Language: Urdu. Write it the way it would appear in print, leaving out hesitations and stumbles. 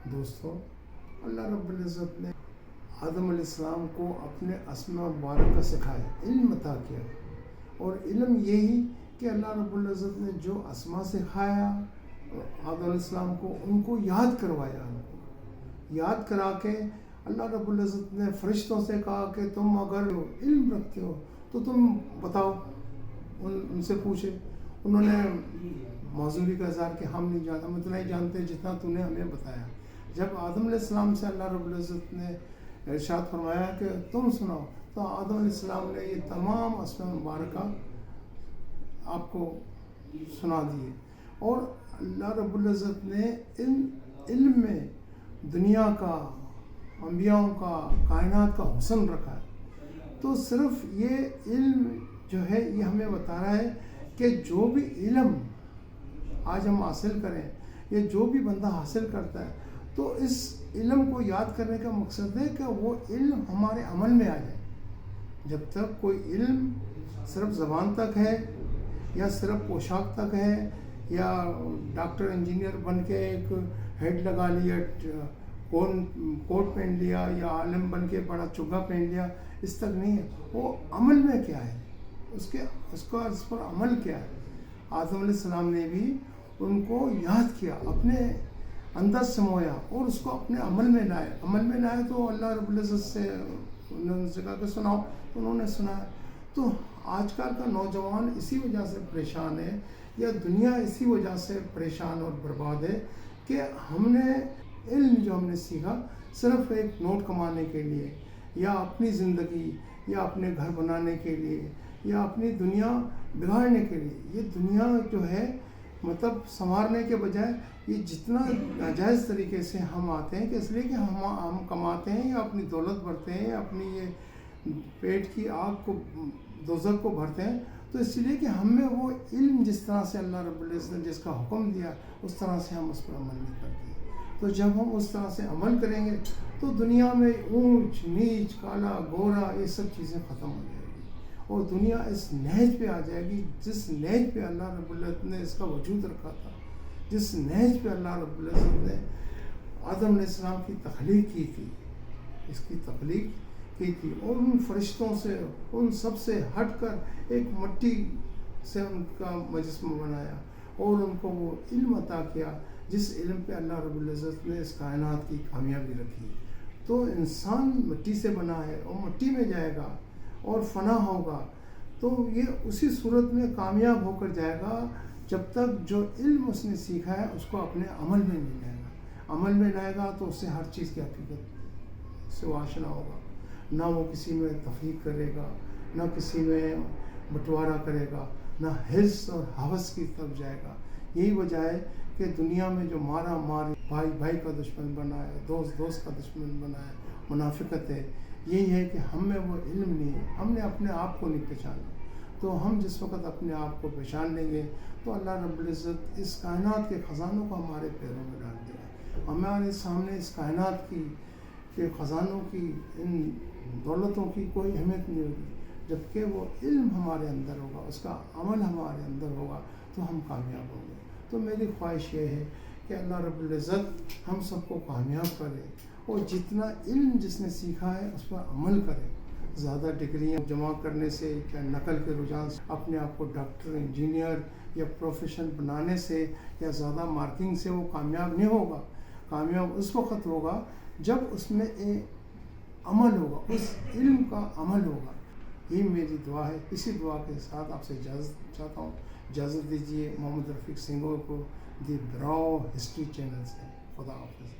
دوستو، اللہ رب العزت نے آدم علیہ السلام کو اپنے اسماء مبارکہ سکھائے، علم عطا کیا. اور علم یہی کہ اللہ رب العزت نے جو اسماء سکھایا آدم علیہ السلام کو، ان کو یاد کروایا. یاد کرا کے اللہ رب العزت نے فرشتوں سے کہا کہ تم اگر علم رکھتے ہو تو تم بتاؤ. ان سے پوچھے. انہوں نے معذوری کا اظہار کہ ہم نہیں جانتے، ہم اتنا ہی جانتے جتنا تو نے ہمیں بتایا. جب آدم علیہ السلام سے اللہ رب العزت نے ارشاد فرمایا کہ تم سناؤ، تو آدم علیہ السلام نے یہ تمام اسماء مبارکہ آپ کو سنا دیے. اور اللہ رب العزت نے ان علم میں دنیا کا، انبیاء کا، کائنات کا حسن رکھا ہے. تو صرف یہ علم جو ہے یہ ہمیں بتا رہا ہے کہ جو بھی علم آج ہم حاصل کریں، یہ جو بھی بندہ حاصل کرتا ہے، تو اس علم کو یاد کرنے کا مقصد ہے کہ وہ علم ہمارے عمل میں آ جائے. جب تک کوئی علم صرف زبان تک ہے، یا صرف پوشاک تک ہے، یا ڈاکٹر انجینئر بن کے ایک ہیڈ لگا لیا، کوٹ پہن لیا، یا عالم بن کے بڑا چگا پہن لیا، اس تک نہیں ہے. وہ عمل میں کیا ہے، اس پر عمل کیا ہے. آدم علیہ السلام نے بھی ان کو یاد کیا، اپنے اندر سمویا، اور اس کو اپنے عمل میں لائے. تو اللہ رب العزت سے انہوں نے کہا کہ سناؤ، تو انہوں نے سنا. تو آج کل کا نوجوان اسی وجہ سے پریشان ہے، یا دنیا اسی وجہ سے پریشان اور برباد ہے کہ ہم نے علم جو ہم نے سیکھا صرف ایک نوٹ کمانے کے لیے، یا اپنی زندگی، یا اپنے گھر بنانے کے لیے، یا اپنی دنیا بگاڑنے کے لیے. یہ دنیا جو ہے مطلب سنوارنے کے بجائے یہ جتنا ناجائز طریقے سے ہم آتے ہیں کہ اس لیے کہ ہم کماتے ہیں، یا اپنی دولت بھرتے ہیں، یا اپنی یہ پیٹ کی آگ کو، دوزخ کو بھرتے ہیں. تو اس لیے کہ ہم میں وہ علم جس طرح سے اللہ رب العزت نے جس کا حکم دیا، اس طرح سے ہم اس پر عمل نہیں کرتے. تو جب ہم اس طرح سے عمل کریں گے تو دنیا میں اونچ نیچ، کالا گورا، یہ سب چیزیں ختم ہو جائیں گی، اور دنیا اس نہج پہ آ جائے گی جس نہج پہ اللہ رب العزت نے اس کا وجود رکھا تھا، جس نہج پہ اللہ رب العزت نے آدم علیہ السلام کی تخلیق کی تھی. اس کی تخلیق کی تھی، اور ان فرشتوں سے، ان سب سے ہٹ کر ایک مٹی سے ان کا مجسمہ بنایا، اور ان کو وہ علم عطا کیا جس علم پہ اللہ رب العزت نے اس کائنات کی کامیابی رکھی. تو انسان مٹی سے بنا ہے، اور مٹی میں جائے گا اور فنا ہوگا. تو یہ اسی صورت میں کامیاب ہو کر جائے گا جب تک جو علم اس نے سیکھا ہے اس کو اپنے عمل میں نہیں لائے گا. عمل میں لائے گا تو اس سے ہر چیز کی حقیقت سے آشنا ہوگا. نہ وہ کسی میں تفریق کرے گا، نہ کسی میں بٹوارا کرے گا، نہ حرص اور ہوس کی طرف جائے گا. یہی وجہ ہے کہ دنیا میں جو مارا ماری، بھائی بھائی کا دشمن بنا ہے، دوست دوست کا دشمن بنا ہے، منافقت ہے. یہی ہے کہ ہم میں وہ علم نہیں ہے، ہم نے اپنے آپ کو نہیں پہچانا. تو ہم جس وقت اپنے آپ کو پہچان لیں گے تو اللہ رب العزت اس کائنات کے خزانوں کو ہمارے پیروں میں ڈال دے گا. ہمارے سامنے اس کائنات کی کے خزانوں کی، ان دولتوں کی کوئی اہمیت نہیں ہوگی. جبکہ وہ علم ہمارے اندر ہوگا، اس کا عمل ہمارے اندر ہوگا، تو ہم کامیاب ہوں گے. تو میری خواہش یہ ہے کہ اللہ رب العزت ہم سب کو کامیاب کرے، اور جتنا علم جس نے سیکھا ہے اس پر عمل کرے. زیادہ ڈگریاں جمع کرنے سے، یا نقل کے رجحان سے اپنے آپ کو ڈاکٹر، انجینئر یا پروفیشن بنانے سے، یا زیادہ مارکنگ سے وہ کامیاب نہیں ہوگا. کامیاب اس وقت ہوگا جب اس میں عمل ہوگا، اس علم کا عمل ہوگا. یہ میری دعا ہے. اسی دعا کے ساتھ آپ سے اجازت چاہتا ہوں. اجازت دیجیے محمد رفیق سنگھو کو، دی براؤ ہسٹری چینل سے. خدا حافظ.